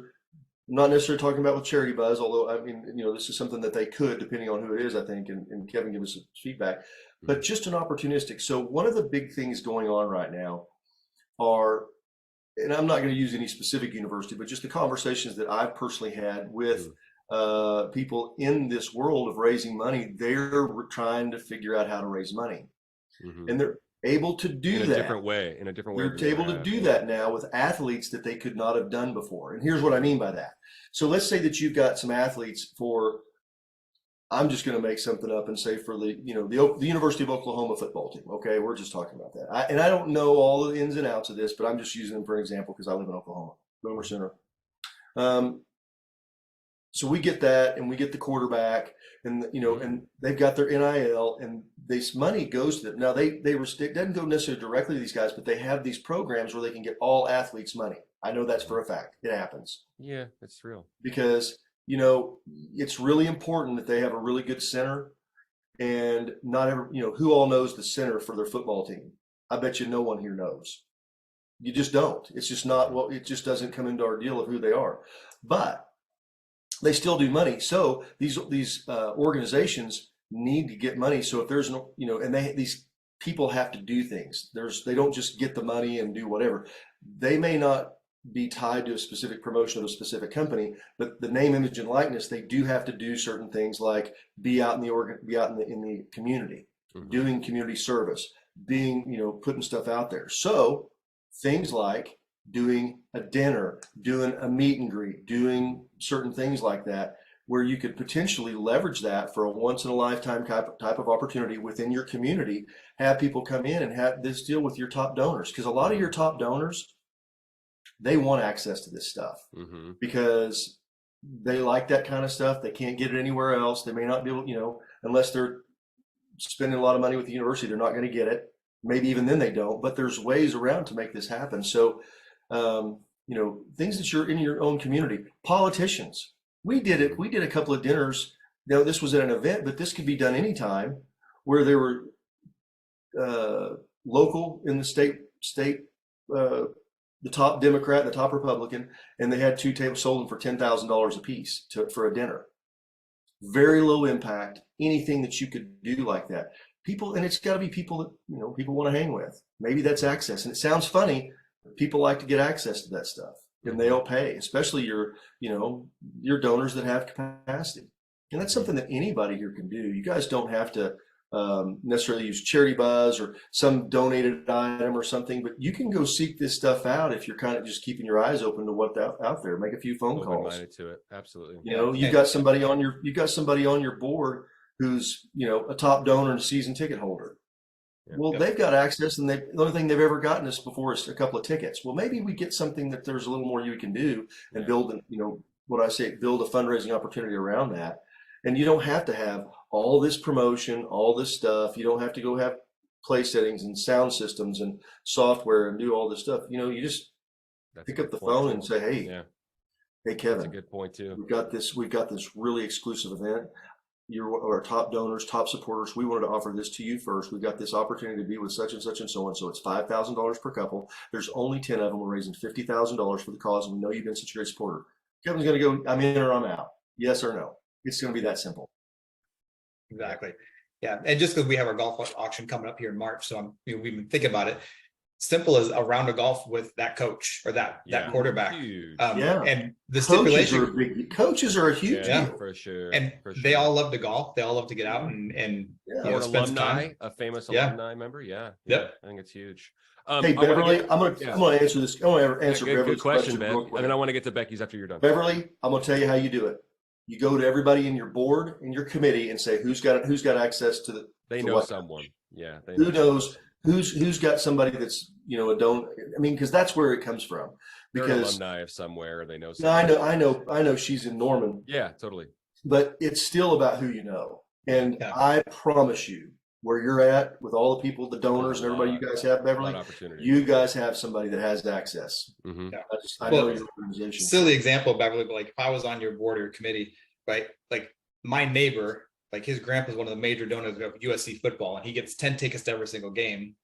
S1: I'm not necessarily talking about with Charitybuzz, although I mean, this is something that they could, depending on who it is, I think, and Kevin give us some feedback. But just an opportunistic. So one of the big things going on right now are, and I'm not going to use any specific university, but just the conversations that I've personally had with people in this world of raising money. They're trying to figure out how to raise money, and they're able to do that in a different way. They're able to do that now with athletes that they could not have done before. And here's what I mean by that. So let's say that you've got some athletes for, I'm just going to make something up and say for the University of Oklahoma football team. Okay, we're just talking about that. I don't know all the ins and outs of this, but I'm just using them for an example because I live in Oklahoma, Boomer Center. So we get that, and we get the quarterback, and and they've got their NIL, and this money goes to them. Now it doesn't go necessarily directly to these guys, but they have these programs where they can get all athletes money. I know that's for a fact. It happens.
S2: Yeah, it's real.
S1: Because it's really important that they have a really good center, and not every who all knows the center for their football team. I bet you no one here knows. You just don't. It's just not it just doesn't come into our deal of who they are, but they still do money. So these organizations need to get money. So if there's these people have to do things. They don't just get the money and do whatever. They may not be tied to a specific promotion of a specific company, but the name, image, and likeness, they do have to do certain things like be out in the community, doing community service, being putting stuff out there. So things like doing a dinner, doing a meet and greet, doing certain things like that, where you could potentially leverage that for a once in a lifetime type of opportunity within your community, have people come in and have this deal with your top donors. Because a lot of your top donors, they want access to this stuff because they like that kind of stuff. They can't get it anywhere else. They may not be able, unless they're spending a lot of money with the university, they're not going to get it. Maybe even then they don't, but there's ways around to make this happen. So, things that you're in your own community. Politicians, we did it. We did a couple of dinners. Now this was at an event, but this could be done anytime, where there were local in the state, the top Democrat, the top Republican, and they had 2 tables sold them for $10,000 a piece for a dinner. Very low impact. Anything that you could do like that. People, and it's got to be people that people want to hang with. Maybe that's access, and it sounds funny. People like to get access to that stuff, and they'll pay, especially your donors that have capacity. And that's something that anybody here can do. You guys don't have to necessarily use Charitybuzz or some donated item or something, but you can go seek this stuff out if you're kind of just keeping your eyes open to what's out there. Make a few phone calls.
S2: Open-minded to it, absolutely.
S1: You know, you've got somebody on your board who's, you know, a top donor and a season ticket holder. Well, they've got access, and the only thing they've ever gotten us before is a couple of tickets. Well, maybe we get something that there's a little more you can do and build, you know, what I say, build a fundraising opportunity around that. And you don't have to have all this promotion, all this stuff. You don't have to go have place settings and sound systems and software and do all this stuff. You know, you just pick up the phone and say, hey, hey, Kevin,
S2: that's a good point too.
S1: We've got this really exclusive event. You're one of our top donors, top supporters. We wanted to offer this to you first. We've got this opportunity to be with such and such and so on. So it's $5,000 per couple. There's only 10 of them. We're raising $50,000 for the cause. And we know you've been such a great supporter. Kevin's going to go, I'm in or I'm out. Yes or no. It's going to be that simple.
S3: Exactly. Yeah. And just because we have our golf auction coming up here in March, so we've been thinking about it. Simple as a round of golf with that coach or that quarterback. And the stipulation,
S1: coaches are a huge deal.
S2: For sure.
S3: And they all love to golf. They all love to get out and
S2: or an alumni, a famous alumni member. I think it's huge.
S1: Hey, Beverly, I'm gonna answer this. I'm gonna answer Beverly's
S2: question, Ben, and then I want to get to Becky's after you're done.
S1: Beverly, I'm gonna tell you how you do it. You go to everybody in your board and your committee and say who's got access to the.
S2: They know someone. Yeah.
S1: Who knows? Who's got somebody that's, you know, I mean, because that's where it comes from. Because
S2: they're an alumni of somewhere, they know.
S1: I know she's in Norman.
S2: Yeah, totally.
S1: But it's still about who you know. And I promise you, where you're at with all the people, the donors, and everybody you guys have, Beverly, you guys have somebody that has access.
S2: Mm-hmm.
S1: I know your organization.
S3: Silly example, Beverly, but like if I was on your board or committee, right? Like my neighbor. Like his grandpa's one of the major donors of USC football, and he gets 10 tickets to every single game.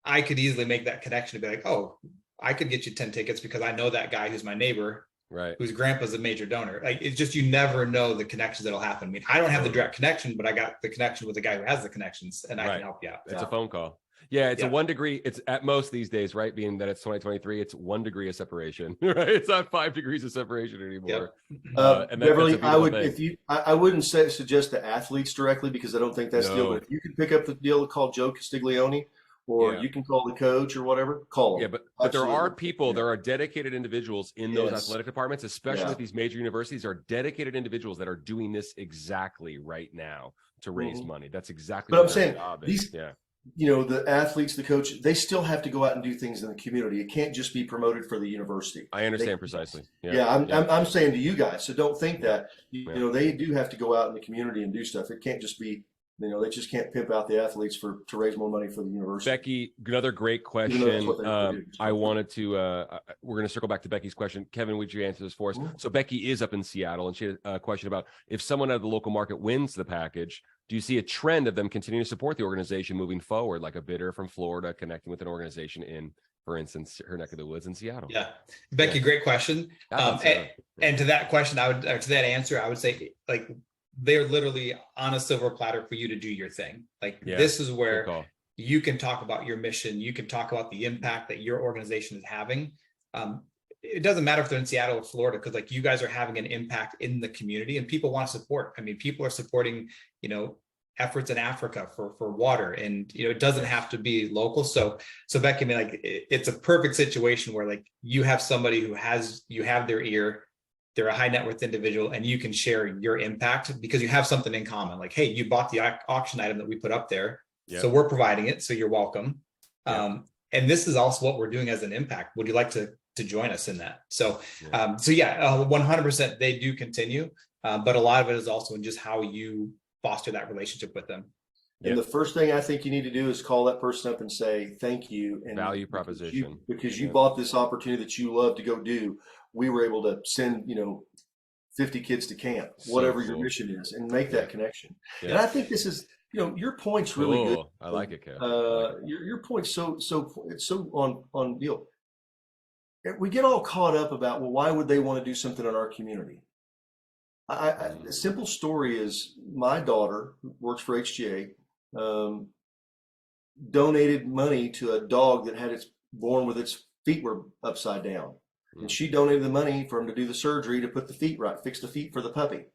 S3: I could easily make that connection to be like, oh, I could get you 10 tickets because I know that guy who's my neighbor,
S2: right? Whose
S3: grandpa's a major donor. Like it's just, you never know the connections that'll happen. I mean, I don't have the direct connection, but I got the connection with the guy who has the connections, and I can help you out.
S2: It's a phone call. Yeah, it's a 1 degree. It's at most these days, right? Being that it's 2023, it's 1 degree of separation, right? It's not 5 degrees of separation anymore.
S1: And Beverly, I wouldn't suggest the athletes directly because I don't think that's the deal. But if you can pick up the deal, call Joe Castiglione, or you can call the coach or whatever. Call them.
S2: Yeah, but there are people, there are dedicated individuals in those athletic departments, especially with these major universities, are dedicated individuals that are doing this exactly right now to raise money. That's exactly what
S1: I'm saying. You know, the athletes, the coach, they still have to go out and do things in the community. It can't just be promoted for the university.
S2: I understand precisely.
S1: I'm saying to you guys, so don't think that, you know, they do have to go out in the community and do stuff. It can't just be, you know, they just can't pimp out the athletes to raise more money for the university.
S2: Becky, another great question. I wanted to, we're going to circle back to Becky's question. Kevin, would you answer this for us? So Becky is up in Seattle, and she had a question about if someone at the local market wins the package, do you see a trend of them continuing to support the organization moving forward, like a bidder from Florida connecting with an organization in, for instance, her neck of the woods in Seattle?
S3: Yeah, Becky, great question. And to that question, to that answer, I would say, like, they're literally on a silver platter for you to do your thing. Like this is where you can talk about your mission. You can talk about the impact that your organization is having. It doesn't matter if they're in Seattle or Florida, because like you guys are having an impact in the community and people want to support. I mean, people are supporting, you know, efforts in Africa for water, and, you know, it doesn't have to be local. So Becky, I mean, like it's a perfect situation where like you have somebody who you have their ear, they're a high net worth individual, and you can share your impact because you have something in common. Like, hey, you bought the auction item that we put up there. So we're providing it. So you're welcome. And this is also what we're doing as an impact. Would you like to join us in that? So 100% they do continue. But a lot of it is also in just how you foster that relationship with them.
S1: And the first thing I think you need to do is call that person up and say, thank you. And
S2: value proposition.
S1: Because you bought this opportunity that you love to go do. We were able to send, you know, 50 kids to camp, whatever your mission is, and make that connection. And I think this is, you know, your point's really good.
S2: I like it, Kev.
S1: Your point's so on deal. We get all caught up about, well, why would they want to do something in our community? The simple story is my daughter, who works for HGA, donated money to a dog that had born with its feet were upside down. And she donated the money for him to do the surgery to put the feet right, fix the feet for the puppy.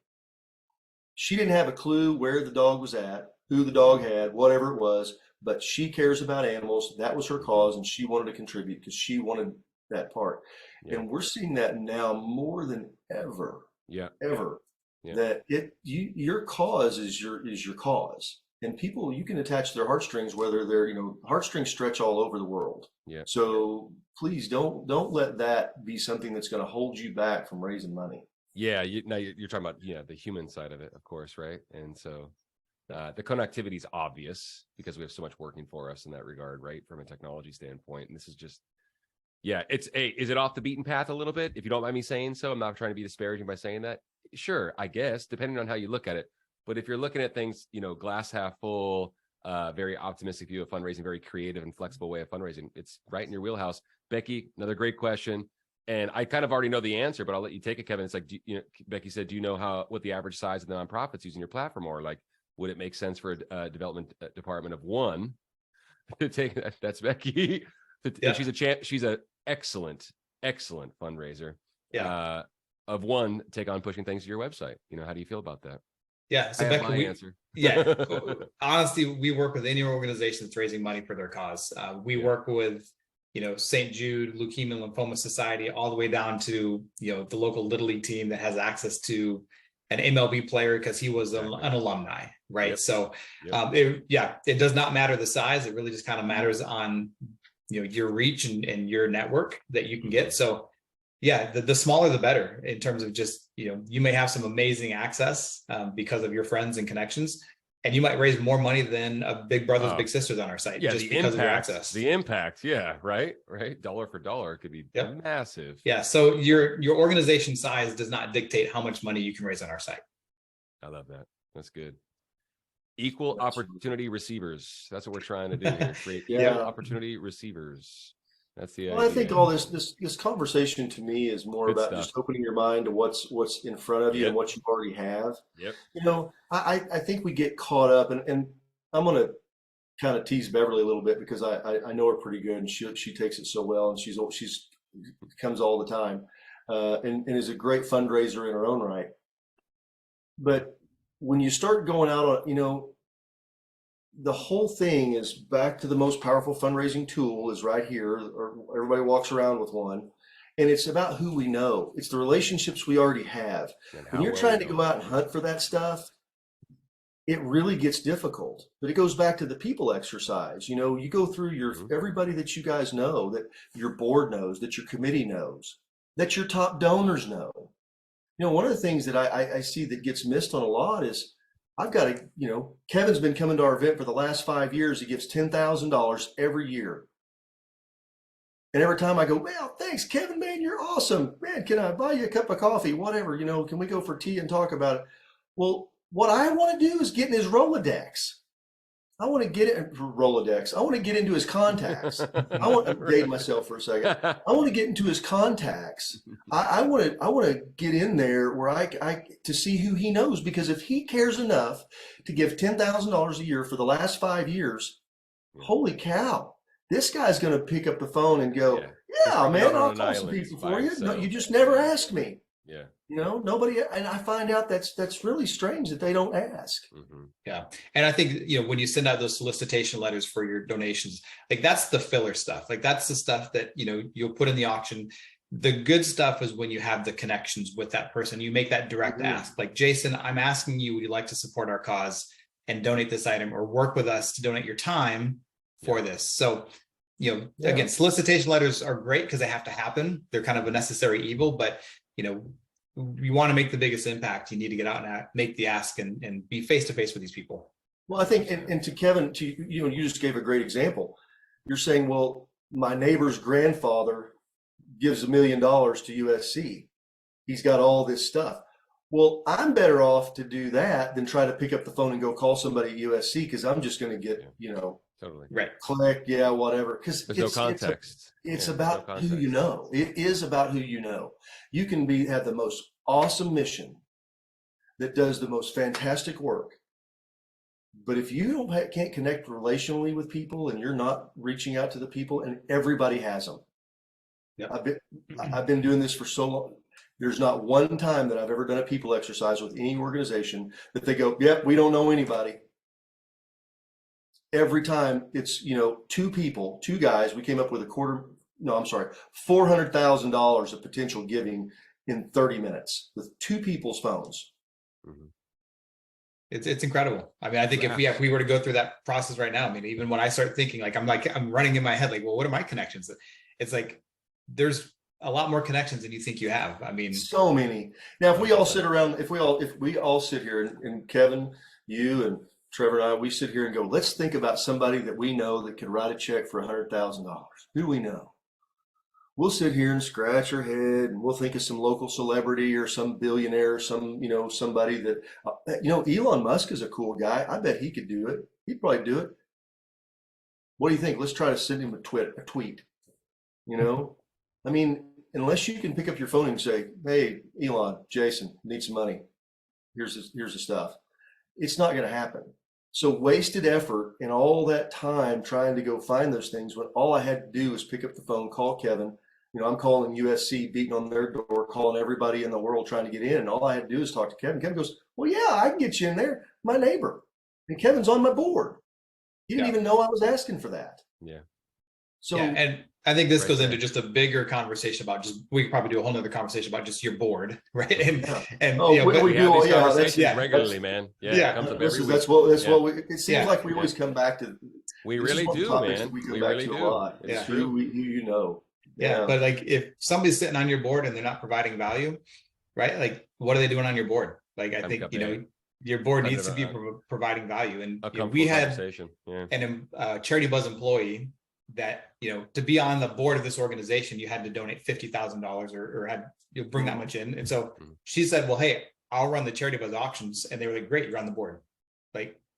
S1: She didn't have a clue where the dog was at, who the dog had, whatever it was, but she cares about animals. That was her cause, and she wanted to contribute because she wanted that part.
S2: Yeah.
S1: And we're seeing that now more than ever.
S2: Yeah.
S1: Ever.
S2: Yeah.
S1: That your cause is your cause. And people, you can attach their heartstrings, whether they're, heartstrings stretch all over the world.
S2: Yeah.
S1: So please don't let that be something that's going to hold you back from raising money.
S2: Yeah. Now you're talking about, the human side of it, of course. Right. And so the connectivity is obvious because we have so much working for us in that regard, right? From a technology standpoint. And this is just, is it off the beaten path a little bit? If you don't mind me saying so, I'm not trying to be disparaging by saying that. Sure, I guess, depending on how you look at it. But if you're looking at things, glass half full, very optimistic view of fundraising, very creative and flexible way of fundraising, it's right in your wheelhouse. Becky, another great question. And I kind of already know the answer, but I'll let you take it, Kevin. It's like, Becky said, do you know what the average size of the nonprofits using your platform are? Like, would it make sense for a development department of one to take that's Becky? And she's an excellent fundraiser.
S3: Yeah.
S2: Of one, take on pushing things to your website. How do you feel about that?
S3: Yeah. So
S2: I have my
S3: Becky,
S2: answer.
S3: Yeah. Honestly, we work with any organization that's raising money for their cause. We work with, St. Jude, Leukemia and Lymphoma Society, all the way down to, the local Little League team that has access to an MLB player because he was an alumni, right?
S2: Yep.
S3: So,
S2: Yep.
S3: It does not matter the size. It really just kind of matters on, your reach and your network that you can get. So, the smaller the better in terms of just, you may have some amazing access because of your friends and connections, and you might raise more money than a Big Brothers, Big Sisters on our site just because of your access.
S2: The impact, right? Dollar for dollar could be massive.
S3: Yeah, so your organization size does not dictate how much money you can raise on our site.
S2: I love that. That's good. Equal opportunity receivers. That's what we're trying to do here. Create equal opportunity receivers. That's the idea.
S1: I think all this conversation to me is more about just opening your mind to what's in front of you and what you already have.
S2: Yep.
S1: I think we get caught up, and I'm going to kind of tease Beverly a little bit because I know her pretty good, and she takes it so well, and she's comes all the time, and is a great fundraiser in her own right. But when you start going out on, the whole thing is back to the most powerful fundraising tool is right here, or everybody walks around with one. And it's about who we know. It's the relationships we already have. When you're trying to go out and hunt for that stuff, it really gets difficult. But it goes back to the people exercise. You go through everybody that you guys know, that your board knows, that your committee knows, that your top donors know. One of the things that I see that gets missed on a lot is I've got Kevin's been coming to our event for the last 5 years. He gives $10,000 every year. And every time I go, well, thanks, Kevin, man, you're awesome. Man, can I buy you a cup of coffee? Whatever, can we go for tea and talk about it? Well, what I want to do is get in his Rolodex. I want to get it Rolodex. I want to get into his contacts. I want to date myself for a second. I want to get into his contacts. I want to get in there where I to see who he knows, because if he cares enough to give $10,000 a year for the last 5 years, holy cow, this guy's going to pick up the phone and go, yeah man, I'll call some people for you. No, you just never asked me.
S2: Yeah.
S1: Nobody, and I find out that's really strange that they don't ask.
S2: Mm-hmm.
S3: Yeah. And I think, when you send out those solicitation letters for your donations, like that's the filler stuff. Like that's the stuff that, you'll put in the auction. The good stuff is when you have the connections with that person, you make that direct ask, like, Jason, I'm asking you, would you like to support our cause and donate this item, or work with us to donate your time for this? So, again, solicitation letters are great because they have to happen. They're kind of a necessary evil, but you want to make the biggest impact, you need to get out and make the ask and be face to face with these people.
S1: Well, I think, and to Kevin, you just gave a great example. You're saying, well, my neighbor's grandfather gives $1 million to USC. He's got all this stuff. Well, I'm better off to do that than try to pick up the phone and go call somebody at USC, because I'm just going to get,
S2: totally
S1: click, whatever. Because
S2: there's no context.
S1: It's about who you know. It is about who you know. You can have the most awesome mission that does the most fantastic work, but if you can't connect relationally with people, and you're not reaching out to the people, and everybody has them. I've been doing this for so long. There's not one time that I've ever done a people exercise with any organization that they go, yep, we don't know anybody. Every time it's, two guys, we came up with $400,000 of potential giving in 30 minutes with two people's phones.
S3: Mm-hmm. It's incredible. I mean, I think if we were to go through that process right now, I mean, even when I start thinking, I'm running in my head, like, well, what are my connections? It's like, there's a lot more connections than you think you have. I mean,
S1: so many. Now, if we all sit around, if we all sit here, and Kevin, you and Trevor and I, we sit here and go, let's think about somebody that we know that could write a check for $100,000. Who do we know? We'll sit here and scratch our head, and we'll think of some local celebrity or some billionaire, somebody that, Elon Musk is a cool guy. I bet he could do it. He'd probably do it. What do you think? Let's try to send him a tweet. I mean, unless you can pick up your phone and say, hey, Elon, Jason, need some money. Here's the stuff. It's not going to happen. So wasted effort and all that time trying to go find those things when all I had to do was pick up the phone, call Kevin. I'm calling USC, beating on their door, calling everybody in the world trying to get in. And all I had to do is talk to Kevin. Kevin goes, well, yeah, I can get you in there. My neighbor. And Kevin's on my board. He didn't even know I was asking for that.
S2: Yeah.
S1: So,
S3: and I think this goes into just a bigger conversation about we could probably do a whole nother conversation about just your board, right?
S2: We do these conversations regularly, man.
S1: That's what it seems like we always come back to.
S2: We really do, man.
S1: We really do. A lot. It's true.
S3: Yeah, but like if somebody's sitting on your board and they're not providing value, right? Like, what are they doing on your board? Like, I think your board needs to be providing value. And we had an Charitybuzz employee that to be on the board of this organization, you had to donate $50,000 or had bring that much in. And so she said, well, hey, I'll run the Charitybuzz auctions. And they were like, great, you're on the board.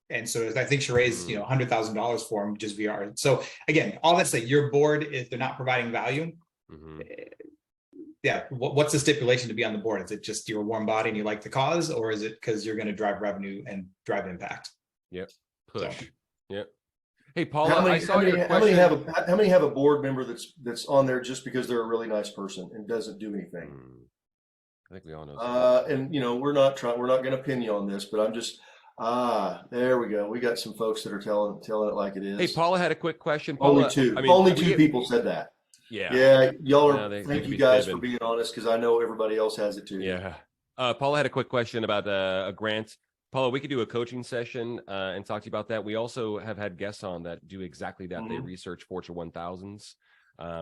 S3: And so I think she raised $100,000 for him just VR. So again, all that say, your board, if they're not providing value, what's the stipulation to be on the board? Is it just you're a warm body and you like the cause, or is it because you're going to drive revenue and drive impact?
S2: Yep. Push. So. Yep. Hey, Paula,
S1: how many have a board member that's on there just because they're a really nice person and doesn't do anything?
S2: I think we all know.
S1: And we're not going to pin you on this, but I'm just there we go. We got some folks that are telling it like it is.
S2: Hey, Paula had a quick question. Paula,
S1: only two people said that. Yeah. Y'all are. Thank you guys for being honest, because I know everybody else has it too.
S2: Yeah. Paula had a quick question about a grant. Paula, we could do a coaching session and talk to you about that. We also have had guests on that do exactly that. They research Fortune 1000s.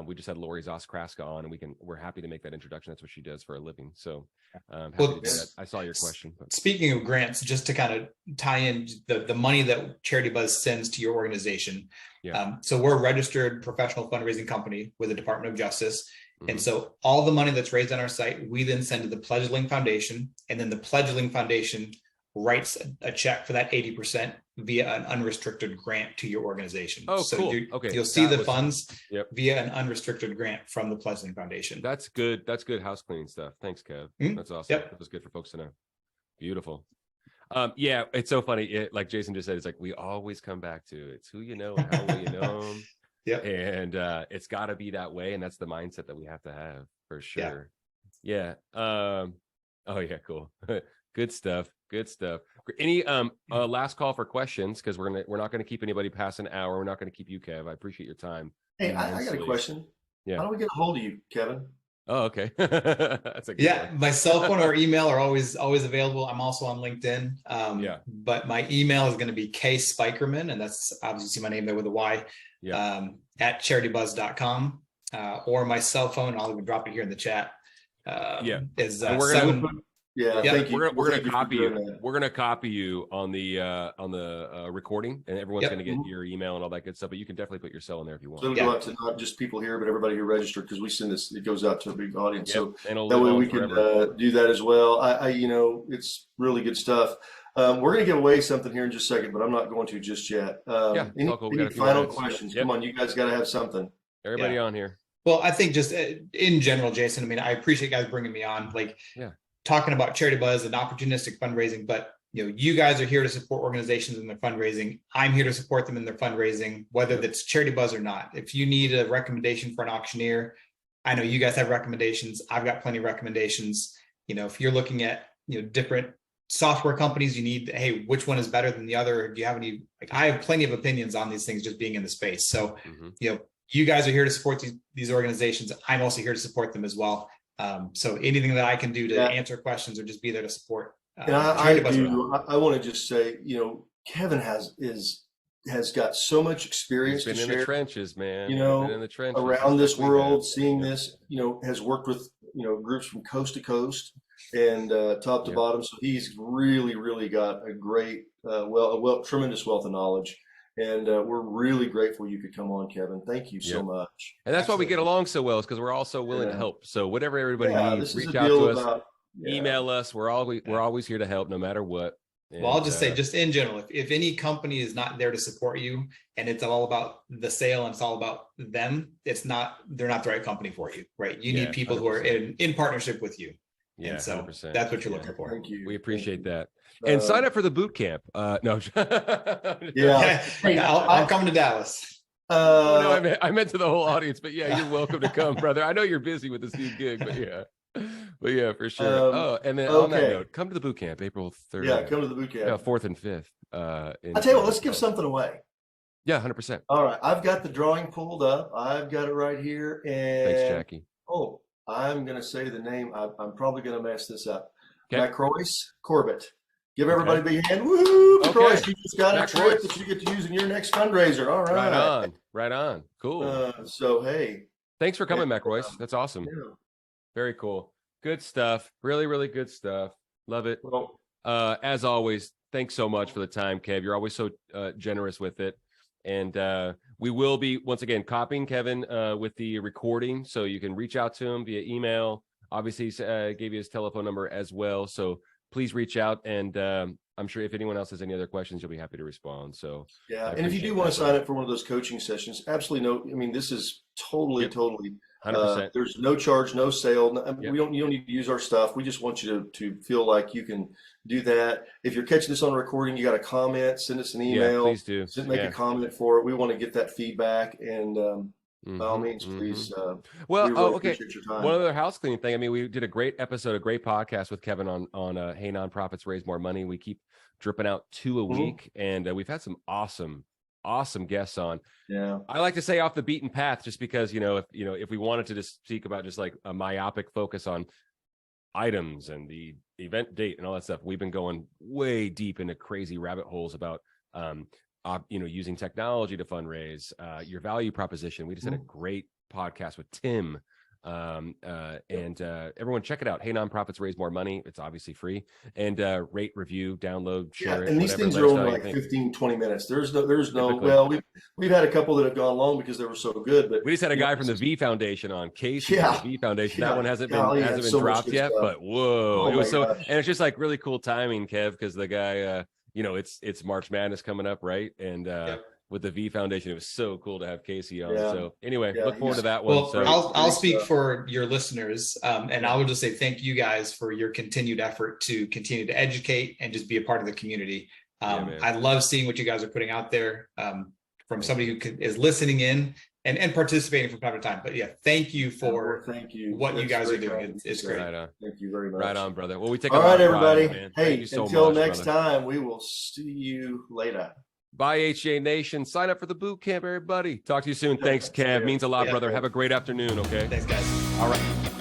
S2: We just had Lori Zoskraska on, and we're happy to make that introduction. That's what she does for a living. So happy to do that. I saw your question.
S3: Speaking of grants, just to kind of tie in the money that Charitybuzz sends to your organization. So we're a registered professional fundraising company with the Department of Justice. And so all the money that's raised on our site, we then send to the Pledgeling Foundation, and then the Pledgeling Foundation writes a check for that 80% via an unrestricted grant to your organization.
S2: Oh,
S3: so
S2: cool.
S3: You'll see the funds via an unrestricted grant from the Pledgeling Foundation.
S2: That's good. That's good house cleaning stuff. Thanks, Kev. That's awesome. That was good for folks to know. Beautiful. It's so funny. Like Jason just said, it's like we always come back to it's who you know and how well you know them. And it's got to be that way, and that's the mindset that we have to have for sure. Cool. Good stuff. Any last call for questions, because we're not going to keep anybody past an hour. We're not going to keep you, Kev. I appreciate your time.
S1: Hey, I got a question. How do we get a hold of you, Kevin?
S2: Oh, okay. That's a good one.
S3: My cell phone or email are always available. I'm also on LinkedIn. But my email is going to be Spykerman, and that's obviously my name there with a Y. At charitybuzz.com, or my cell phone. I'll even drop it here in the chat. Is
S2: thank you. We're gonna copy you. We're gonna copy you on the recording, and everyone's gonna get your email and all that good stuff. But you can definitely put your cell in there if you want.
S1: So it'll go out to not just people here, but everybody who registered, because we send this. It goes out to a big audience. So that way we can do that as well. It's really good stuff. We're gonna give away something here in just a second, but I'm not going to just yet. Any final questions? Come on, you guys got to have something.
S2: Everybody on here.
S3: Well, I think just in general, Jason. I mean, I appreciate you guys bringing me on. Talking about Charitybuzz and opportunistic fundraising, but you guys are here to support organizations in their fundraising. I'm here to support them in their fundraising, whether that's Charitybuzz or not. If you need a recommendation for an auctioneer, I know you guys have recommendations. I've got plenty of recommendations. If you're looking at, different software companies, you need, hey, which one is better than the other? Do you have any, I have plenty of opinions on these things just being in the space. So, you guys are here to support these organizations. I'm also here to support them as well. So anything that I can do to answer questions or just be there to support.
S1: I want to just say, Kevin has got so much experience
S2: to share.
S1: In the
S2: trenches, man.
S1: Been
S2: in the trenches
S1: around this world, seeing this, has worked with, groups from coast to coast and top to bottom. So he's really, really got a great, tremendous wealth of knowledge. And we're really grateful you could come on, Kevin. Thank you so much.
S2: And that's why we get along so well, is because we're all so willing to help. So whatever everybody needs, reach out to us, email us. We're always here to help, no matter what. And,
S3: well, I'll just say, just in general, if any company is not there to support you and it's all about the sale and it's all about them, they're not the right company for you, right? You need people 100%. Who are in partnership with you. Yeah, and so 100%. That's what you're looking for.
S1: Thank you.
S2: We appreciate that. And sign up for the boot camp. No.
S3: Hey, I'll come to Dallas.
S2: No, I meant to the whole audience, but yeah, you're welcome to come, brother. I know you're busy with this new gig, but yeah, for sure. And then on that note, come to the boot camp, April 3rd.
S1: Yeah, come to the boot camp.
S2: 4th and 5th.
S1: I tell you what, let's give something away.
S2: Yeah, 100%.
S1: All right, I've got the drawing pulled up. I've got it right here. And
S2: thanks, Jackie.
S1: Oh, I'm going to say the name. I'm probably going to mess this up. Macroyce Corbett. Give everybody a big hand. Woo! Macroyce, you just got a trip that you get to use in your next fundraiser. All right.
S2: Right on. Cool.
S1: So, hey.
S2: Thanks for coming, Macroyce. That's awesome. Yeah. Very cool. Good stuff. Really, really good stuff. Love it. Well, as always, thanks so much for the time, Kev. You're always so generous with it. And we will be, once again, copying Kevin with the recording. So you can reach out to him via email. Obviously, gave you his telephone number as well. So please reach out. And I'm sure if anyone else has any other questions, you'll be happy to respond. So
S1: yeah. And if you do want to sign up for one of those coaching sessions, absolutely no. I mean, this is totally
S2: 100%.
S1: There's no charge, no sale. You don't need to use our stuff. We just want you to feel like you can do that. If you're catching this on a recording, you got a comment, send us an email.
S2: Yeah, please do.
S1: Make a comment for it. We want to get that feedback. And by all means, please. Appreciate your time.
S2: One other house cleaning thing. I mean, we did a great episode, a great podcast with Kevin on Hey Nonprofits Raise More Money. We keep dripping out 2 a week, and we've had some awesome guests on.
S1: Yeah,
S2: I like to say off the beaten path, just because if we wanted to just speak about just like a myopic focus on items and the event date and all that stuff, we've been going way deep into crazy rabbit holes about using technology to fundraise, your value proposition. We just had a great podcast with Tim. And everyone check it out. Hey Nonprofits Raise More Money. It's obviously free. And rate, review, download, share it.
S1: And these things are only like 15, 20 minutes. There's no well, we've had a couple that have gone long because they were so good, but
S2: we just had a guy from the V Foundation on, Casey from the V Foundation. That one hasn't been dropped yet, but whoa. It was and it's just like really cool timing, Kev, because the guy it's March Madness coming up, right? And with the V Foundation, it was so cool to have Casey on. So anyway, look forward to that one.
S3: Well, so I'll speak for your listeners, and I will just say thank you guys for your continued effort to continue to educate and just be a part of the community. I love seeing what you guys are putting out there from somebody who is listening in and participating from time to time. But thank you for what you guys are doing. It's great.
S2: Right on.
S1: Thank you very much.
S2: Right on, brother. Well, we take
S1: all right, everybody.
S2: Pride,
S1: hey, until next time, we will see you later.
S2: Bye, HA Nation. Sign up for the boot camp, everybody. Talk to you soon. Thanks, Kev. Means a lot, brother. Have a great afternoon, okay?
S3: Thanks, guys.
S2: All right.